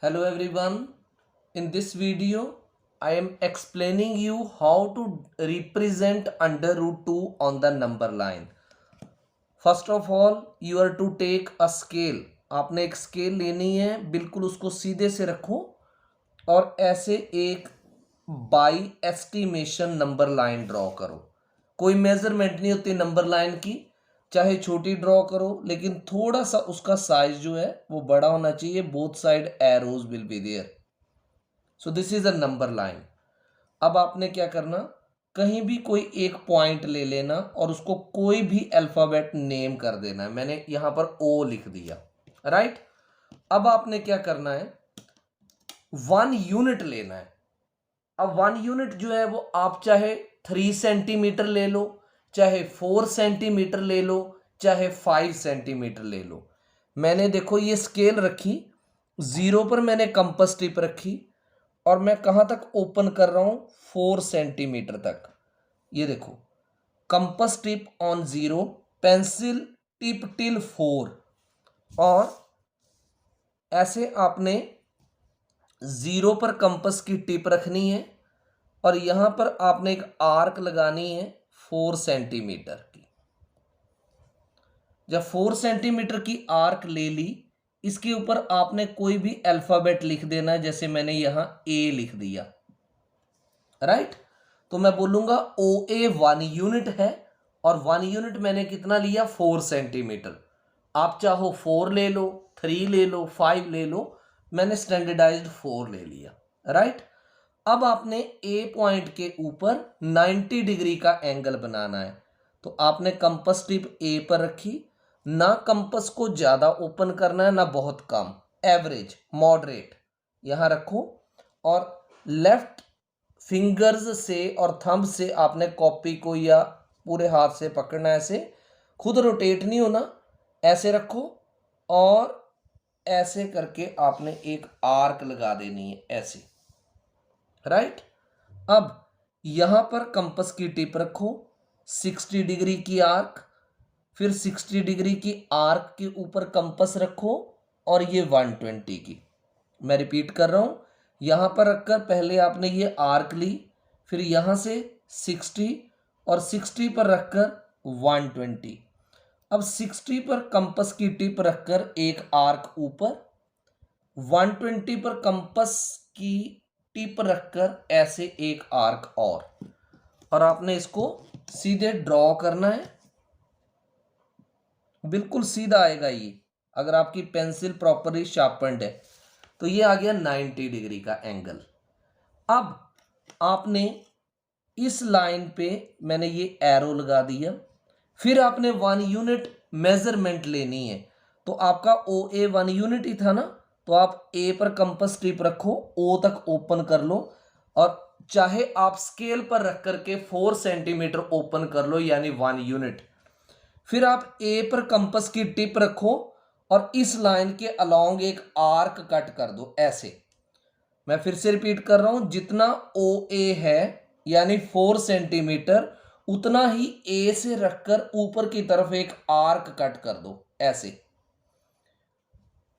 Hello everyone. In this video, I am explaining you how to represent under root 2 on the number line. First of all, you are to take a scale. आपने एक scale लेनी है, बिल्कुल उसको सीधे से रखो और ऐसे एक by estimation number line draw करो। कोई मेजरमेंट नहीं होती नंबर लाइन की, चाहे छोटी ड्रॉ करो, लेकिन थोड़ा सा उसका साइज जो है वो बड़ा होना चाहिए। Both side arrows will be there. So this is a number line. अब आपने क्या करना, कहीं भी कोई एक पॉइंट ले लेना और उसको कोई भी अल्फाबेट नेम कर देना है। मैंने यहां पर ओ लिख दिया, राइट। अब आपने क्या करना है, 1 यूनिट लेना है। अब 1 यूनिट जो है वो आप चाहे 3 सेंटीमीटर ले लो, चाहे 4 सेंटीमीटर ले लो, चाहे 5 सेंटीमीटर ले लो। मैंने देखो ये स्केल रखी, 0 पर मैंने कंपास टिप रखी और मैं कहां तक ओपन कर रहा हूं, 4 सेंटीमीटर तक। ये देखो, compass tip on 0, pencil tip till 4। और ऐसे आपने 0 पर कंपास की टिप रखनी है और यहां पर आपने एक आर्क लगानी है 4 सेंटीमीटर की। जब 4 सेंटीमीटर की आर्क ले ली, इसके ऊपर आपने कोई भी अल्फाबेट लिख देना है। जैसे मैंने यहां ए लिख दिया, राइट। तो मैं बोलूंगा ओ ए 1 यूनिट है और 1 यूनिट मैंने कितना लिया, 4 सेंटीमीटर। आप चाहो 4 ले लो, 3 ले लो, 5 ले लो, मैंने स्टैंडर्डाइज्ड 4 ले लिया, राइट। अब आपने ए पॉइंट के ऊपर 90 डिग्री का एंगल बनाना है। तो आपने कंपास टिप ए पर रखी, ना कंपास को ज्यादा ओपन करना है ना बहुत कम, एवरेज मॉडरेट यहां रखो। और लेफ्ट फिंगर्स से और थंब से आपने कॉपी को या पूरे हाथ से पकड़ना है, ऐसे खुद रोटेट नहीं होना, ऐसे रखो और ऐसे करके आपने एक आर्क लगा देनी है, ऐसे, राइट। अब यहां पर कंपास की टिप रखो, 60 डिग्री की आर्क, फिर 60 डिग्री की आर्क के ऊपर कंपास रखो और ये 120 की। मैं रिपीट कर रहा हूं, यहां पर रखकर पहले आपने ये आर्क ली, फिर यहां से 60 और 60 पर रखकर 120। अब 60 पर कंपास की टिप रखकर एक आर्क ऊपर, 120 पर कंपास की टिप रखकर ऐसे एक आर्क और आपने इसको सीधे ड्रॉ करना है। बिल्कुल सीधा आएगा ये, अगर आपकी पेंसिल प्रॉपरली शार्पन्ड है। तो ये आ गया 90 डिग्री का एंगल। अब आपने इस लाइन पे मैंने ये एरो लगा दिया, फिर आपने 1 यूनिट मेजरमेंट लेनी है। तो आपका ओ ए 1 यूनिट ही था ना, तो आप ए पर कंपास टिप रखो, ओ तक ओपन कर लो और चाहे आप स्केल पर रख करके 4 सेंटीमीटर ओपन कर लो, यानी 1 यूनिट। फिर आप ए पर कंपास की टिप रखो और इस लाइन के अलोंग एक आर्क कट कर दो, ऐसे। मैं फिर से रिपीट कर रहा हूं, जितना ओ ए है यानी 4 सेंटीमीटर, उतना ही ए से रखकर ऊपर की तरफ एक आर्क कट कर दो, ऐसे।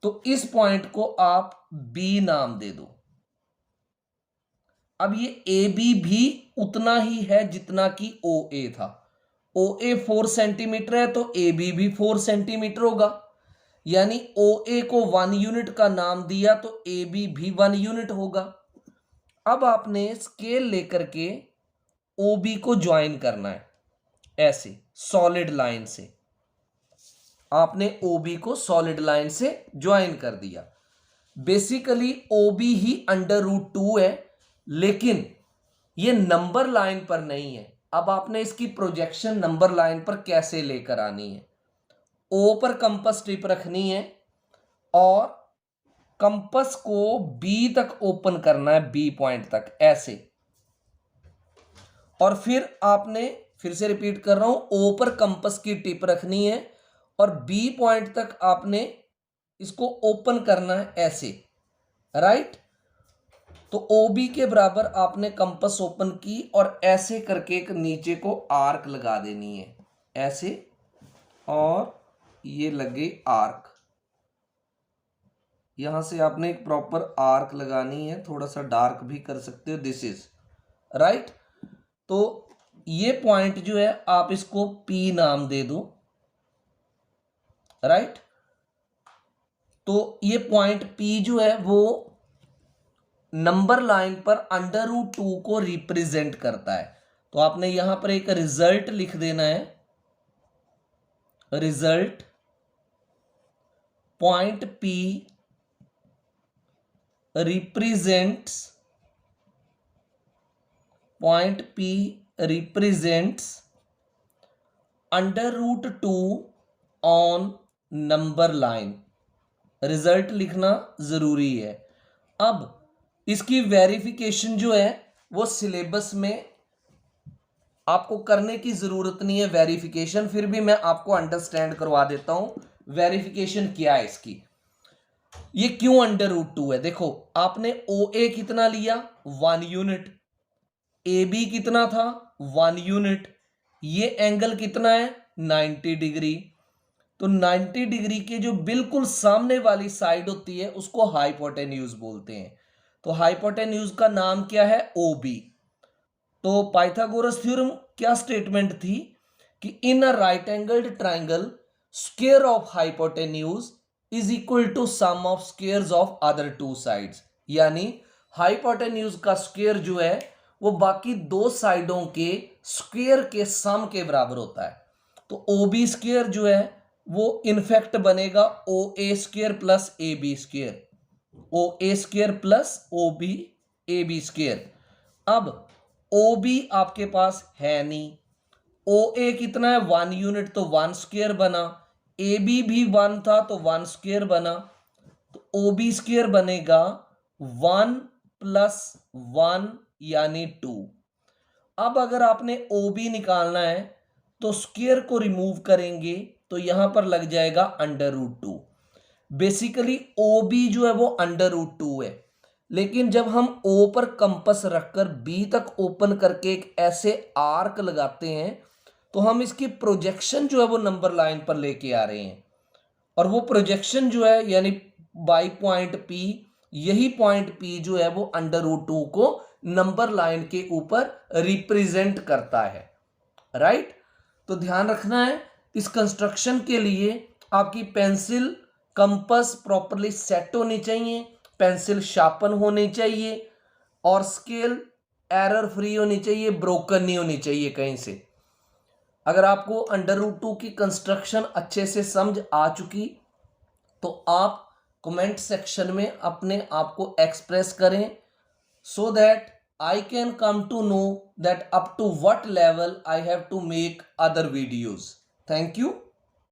तो इस पॉइंट को आप बी नाम दे दो। अब ये ए बी भी उतना ही है जितना कि ओ ए था। ओ ए 4 सेंटीमीटर है तो ए बी भी 4 सेंटीमीटर होगा, यानी ओ ए को 1 यूनिट का नाम दिया तो ए बी भी 1 यूनिट होगा। अब आपने स्केल लेकर के ओ बी को ज्वाइन करना है, ऐसे सॉलिड लाइन से। आपने ओ बी को सॉलिड लाइन से ज्वाइन कर दिया। बेसिकली ओ बी ही अंडर रूट 2 है, लेकिन ये नंबर लाइन पर नहीं है। अब आपने इसकी प्रोजेक्शन नंबर लाइन पर कैसे लेकर आनी है, ओ पर कंपास टिप रखनी है और कंपास को बी तक ओपन करना है, बी पॉइंट तक, ऐसे। और फिर आपने, फिर से रिपीट कर रहा हूं, ओ पर कंपास की टिप रखनी है और बी पॉइंट तक आपने इसको ओपन करना है, ऐसे, राइट। तो ओ बी के बराबर आपने कंपास ओपन की और ऐसे करके एक नीचे को आर्क लगा देनी है, ऐसे, और ये लगे आर्क। यहां से आपने एक प्रॉपर आर्क लगानी है, थोड़ा सा डार्क भी कर सकते हो, दिस इज राइट। तो ये पॉइंट जो है आप इसको P नाम दे दो, राइट। तो ये पॉइंट P जो है वो नंबर लाइन पर √2 को रिप्रेजेंट करता है। तो आपने यहां पर एक रिजल्ट लिख देना है, result point P represents, point P represents √2 on number line. Result लिखना जरूरी है। अब इसकी वेरिफिकेशन जो है वो सिलेबस में आपको करने की जरूरत नहीं है वेरिफिकेशन, फिर भी मैं आपको अंडरस्टैंड करवा देता हूं वेरिफिकेशन क्या है इसकी। ये क्यों √2 है, देखो आपने OA कितना लिया 1 यूनिट, AB कितना था 1 यूनिट, ये एंगल कितना है 90 डिग्री। तो 90 डिग्री के जो बिल्कुल सामने वाली साइड होती है उसको हाइपोटेन्यूज बोलते हैं। तो हाइपोटेन्यूज का नाम क्या है OB। तो पाइथागोरस थ्योरम क्या स्टेटमेंट थी कि in a right angled triangle square of hypotenuse is equal to sum of squares of other two sides, यानी हाइपोटेन्यूज का स्क्वायर जो है वो बाकी दो साइडों के स्क्वायर के सम के बराबर होता है। तो OB स्क्वायर जो है वो इनफैक्ट बनेगा OA square plus AB square, OA square plus OB AB square. अब OB आपके पास है नहीं, OA कितना है 1 यूनिट, तो 1 स्क्वायर बना, AB भी 1 था तो 1 स्क्वायर बना, तो OB स्क्वायर बनेगा 1 प्लस 1 यानी 2। अब अगर आपने OB निकालना है तो स्क्वायर को रिमूव करेंगे तो यहां पर लग जाएगा √2। बेसिकली OB जो है वो √2 है, लेकिन जब हम O पर कंपस रखकर B तक ओपन करके एक ऐसे आर्क लगाते हैं तो हम इसकी प्रोजेक्शन जो है वो नंबर लाइन पर लेके आ रहे हैं, और वो प्रोजेक्शन जो है यानी बाई पॉइंट P, यही पॉइंट P जो है वो √2 को नंबर लाइन के ऊपर रिप्रेजेंट करता है, राइट। तो ध्यान रखना है इस कंस्ट्रक्शन के लिए आपकी पेंसिल कंपास प्रॉपरली सेट होनी चाहिए, पेंसिल शार्पन होनी चाहिए, और स्केल एरर फ्री होनी चाहिए, ब्रोकन नहीं होनी चाहिए कहीं से। अगर आपको √2 की कंस्ट्रक्शन अच्छे से समझ आ चुकी तो आप कमेंट सेक्शन में अपने आप को एक्सप्रेस करें, so that I can come to know that up to what level I have to make other videos. Thank you.